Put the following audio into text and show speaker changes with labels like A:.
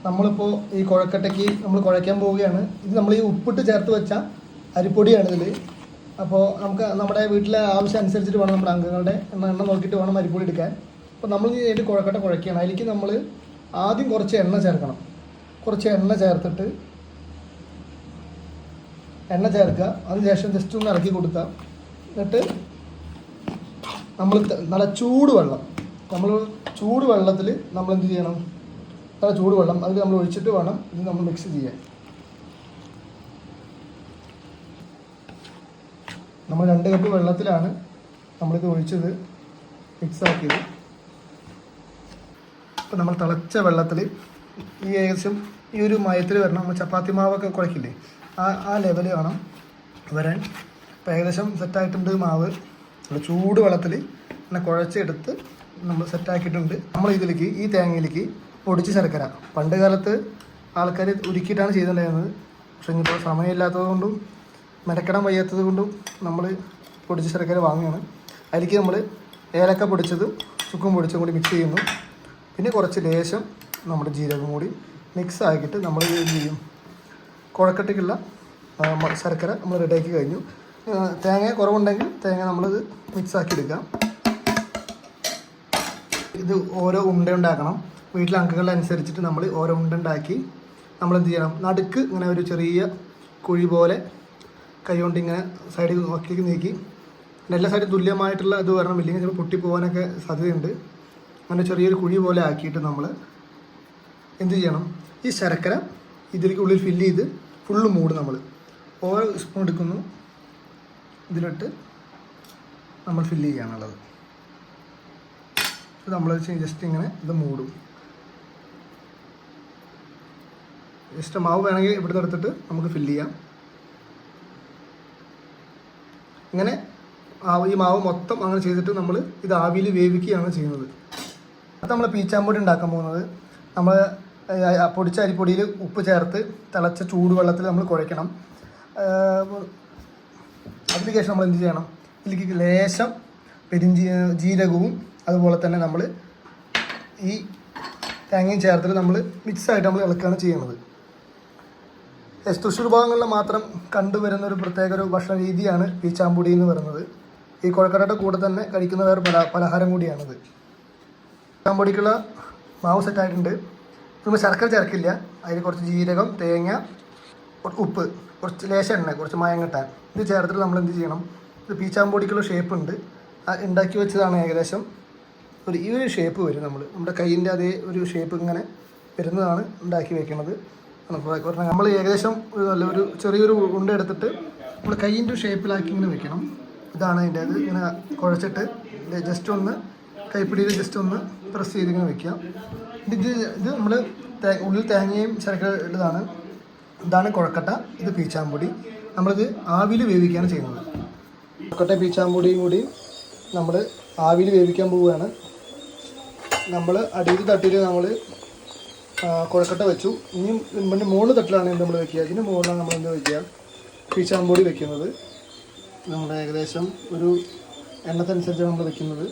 A: നമ്മളിപ്പോൾ ഈ കുഴക്കട്ടയ്ക്ക് നമ്മൾ കുഴയ്ക്കാൻ പോവുകയാണ്. ഇത് നമ്മൾ ഈ ഉപ്പിട്ട് ചേർത്ത് വെച്ച അരിപ്പൊടിയാണ് ഇതിൽ. അപ്പോൾ നമുക്ക് നമ്മുടെ വീട്ടിലെ ആവശ്യം അനുസരിച്ചിട്ട് വേണം നമ്മുടെ അംഗങ്ങളുടെ എണ്ണ നോക്കിയിട്ട് വേണം അരിപ്പൊടി എടുക്കാൻ. അപ്പോൾ നമ്മൾ ഇതിൽ കുഴക്കട്ട കുഴയ്ക്കുകയാണ്. അതിലേക്ക് നമ്മൾ ആദ്യം കുറച്ച് എണ്ണ ചേർക്കണം. കുറച്ച് എണ്ണ ചേർത്തിട്ട് എണ്ണ ചേർക്കുക. അതിനുശേഷം ജസ്റ്റ് ഒന്ന് ഇറക്കി കൊടുക്കുക. എന്നിട്ട് നമ്മൾ നല്ല ചൂടുവെള്ളം, ചൂടുവെള്ളത്തിൽ നമ്മൾ എന്ത് ചെയ്യണം? നല്ല ചൂടുവെള്ളം അതിൽ നമ്മൾ ഒഴിച്ചിട്ട് വേണം ഇത് നമ്മൾ മിക്സ് ചെയ്യാൻ. നമ്മൾ 2 കപ്പ് വെള്ളത്തിലാണ് നമ്മളിത് ഒഴിച്ചത്, മിക്സാക്കിയത്. അപ്പോൾ നമ്മൾ തിളച്ച വെള്ളത്തിൽ ഈ ഏകദേശം ഈ ഒരു മയത്തിൽ വരണം. നമ്മൾ ചപ്പാത്തി മാവൊക്കെ കുഴക്കില്ലേ, ആ ലെവൽ വേണം വരാൻ. അപ്പോൾ ഏകദേശം സെറ്റായിട്ടുണ്ട് മാവ്. ചൂട് വെള്ളത്തിൽ പിന്നെ കുഴച്ചെടുത്ത് നമ്മൾ സെറ്റാക്കിയിട്ടുണ്ട്. നമ്മൾ ഇതിലേക്ക് ഈ തേങ്ങയിലേക്ക് പൊടിച്ച ശർക്കര, പണ്ട് കാലത്ത് ആൾക്കാർ ഉരുക്കിയിട്ടാണ് ചെയ്തിട്ടുണ്ടായിരുന്നത്. പക്ഷേ ഇനിയിപ്പോൾ സമയമില്ലാത്തത് മെനക്കെടാൻ വയ്യാത്തത് കൊണ്ടും നമ്മൾ പൊടിച്ച ശർക്കര വാങ്ങുകയാണ്. അതിലേക്ക് നമ്മൾ ഏലക്ക പൊടിച്ചതും ചുക്കും പൊടിച്ചതും കൂടി മിക്സ് ചെയ്യുന്നു. പിന്നെ കുറച്ച് ലേശം നമ്മുടെ ജീരകം കൂടി മിക്സ് ആക്കിയിട്ട് നമ്മൾ എന്ത് ചെയ്യും? കുഴക്കട്ടയ്ക്കുള്ള ശർക്കര നമ്മൾ റെഡിയാക്കി കഴിഞ്ഞു. തേങ്ങ കുറവുണ്ടെങ്കിൽ തേങ്ങ നമ്മളിത് മിക്സാക്കി എടുക്കാം. ഇത് ഓരോ ഉണ്ട ഉണ്ടാക്കണം. വീട്ടിലെ അംഗങ്ങളുടെ അനുസരിച്ചിട്ട് നമ്മൾ ഓരോ ഉണ്ട ഉണ്ടാക്കി നമ്മൾ എന്ത് ചെയ്യണം? നടുക്ക് ഇങ്ങനെ ഒരു ചെറിയ കുഴി പോലെ കൈ കൊണ്ട് ഇങ്ങനെ സൈഡിൽ നോക്കിലേക്ക് നീക്കി, എല്ലാ സൈഡും തുല്യമായിട്ടുള്ള ഇത് വരണം. ഇല്ലെങ്കിൽ ചിലപ്പോൾ പൊട്ടിപ്പോകാനൊക്കെ സാധ്യതയുണ്ട്. അങ്ങനെ ചെറിയൊരു കുഴി പോലെ ആക്കിയിട്ട് നമ്മൾ എന്ത് ചെയ്യണം? ഈ ശർക്കര ഇതിലേക്ക് ഉള്ളിൽ ഫില്ല് ചെയ്ത് ഫുള്ള് മൂടും. നമ്മൾ ഓരോ സ്പൂൺ എടുക്കുന്നു, ഇതിലിട്ട് നമ്മൾ ഫില്ല് ചെയ്യാനുള്ളത്. നമ്മൾ ജസ്റ്റ് ഇങ്ങനെ ഇത് മൂടും. ജസ്റ്റ് മാവ് വേണമെങ്കിൽ ഇവിടുന്ന് എടുത്തിട്ട് നമുക്ക് ഫില്ല് ചെയ്യാം. ഇങ്ങനെ ഈ മാവ് മൊത്തം അങ്ങനെ ചെയ്തിട്ട് നമ്മൾ ഇത് ആവിയിൽ വേവിക്കുകയാണ് ചെയ്യുന്നത്. അത് നമ്മൾ പീച്ചാമ്പൊടി ഉണ്ടാക്കാൻ പോകുന്നത്. നമ്മൾ പൊടിച്ച അരിപ്പൊടിയിൽ ഉപ്പ് ചേർത്ത് തിളച്ച ചൂടുവെള്ളത്തിൽ നമ്മൾ കുഴയ്ക്കണം. അതിനുശേഷം നമ്മൾ എന്ത് ചെയ്യണം? ഇതിലേക്ക് ലേശം ജീരകവും അതുപോലെ തന്നെ നമ്മൾ ഈ തേങ്ങയും ചേർത്തിട്ട് നമ്മൾ മിക്സായിട്ട് നമ്മൾ ഇളക്കുകയാണ് ചെയ്യുന്നത്. തൃശ്ശൂർ ഭാഗങ്ങളിൽ മാത്രം കണ്ടുവരുന്ന ഒരു പ്രത്യേക ഒരു ഭക്ഷണ രീതിയാണ് പീച്ചാമ്പൊടി എന്ന് പറയുന്നത്. ഈ കുഴക്കട്ടയുടെ കൂടെ തന്നെ കഴിക്കുന്ന വേറെ പലഹാരം കൂടിയാണിത്. പീച്ചാമ്പൊടിക്കുള്ള മാവ് സെറ്റായിട്ടുണ്ട്. നമ്മൾ ശർക്കര ചേർക്കില്ല. അതിൽ കുറച്ച് ജീരകം, തേങ്ങ, ഉപ്പ്, കുറച്ച് ലേശം എണ്ണ, കുറച്ച് മായം കിട്ടാൻ ഇത് ചേർത്തിട്ട് നമ്മൾ എന്ത് ചെയ്യണം? ഇത് പീച്ചാമ്പൊടിക്കുള്ള ഷേപ്പ് ഉണ്ട്. ഉണ്ടാക്കി വെച്ചതാണ്. ഏകദേശം ഈ ഒരു ഷേപ്പ് വരും. നമ്മുടെ കയ്യിൻ്റെ അതേ ഒരു ഷേപ്പ് ഇങ്ങനെ വരുന്നതാണ് ഉണ്ടാക്കി വെക്കുന്നത്. നമ്മൾ ഏകദേശം ഒരു ചെറിയൊരു ഉണ്ട എടുത്തിട്ട് നമ്മൾ കയ്യിൻ്റെ ഷേപ്പിലാക്കി ഇങ്ങനെ വെക്കണം. ഇതാണ് അതിൻ്റെ അത്. ഇങ്ങനെ കുഴച്ചിട്ട് ജസ്റ്റ് ഒന്ന് കൈപ്പിടിയിൽ ജസ്റ്റ് ഒന്ന് പ്രസ് ചെയ്തിങ്ങനെ വെക്കുക. ഇത് നമ്മൾ ഉള്ളിൽ തേങ്ങയും ശർക്കര ഇട്ടതാണ്. ഇതാണ് കുഴക്കട്ട, ഇത് പീച്ചാമ്പൊടി. നമ്മളിത് ആവിയിൽ വേവിക്കുകയാണ് ചെയ്യുന്നത്. കുഴക്കട്ട പീച്ചാമ്പൊടിയും കൂടി നമ്മൾ ആവിയിൽ വേവിക്കാൻ പോവുകയാണ്. നമ്മൾ അടിയിൽ തട്ടിയിട്ട് നമ്മൾ കുഴക്കട്ട വെച്ചു. ഇനിയും പിന്നെ 3 തട്ടിലാണ് നമ്മൾ വെക്കുക. ഇതിന് മുകളിലാണ് നമ്മൾ എന്ത് വയ്ക്കുക? പീച്ചാമ്പൊടി വെക്കുന്നത്. നമ്മൾ ഏകദേശം ഒരു എണ്ണത്തനുസരിച്ചാണ് നമ്മൾ വെക്കുന്നത്.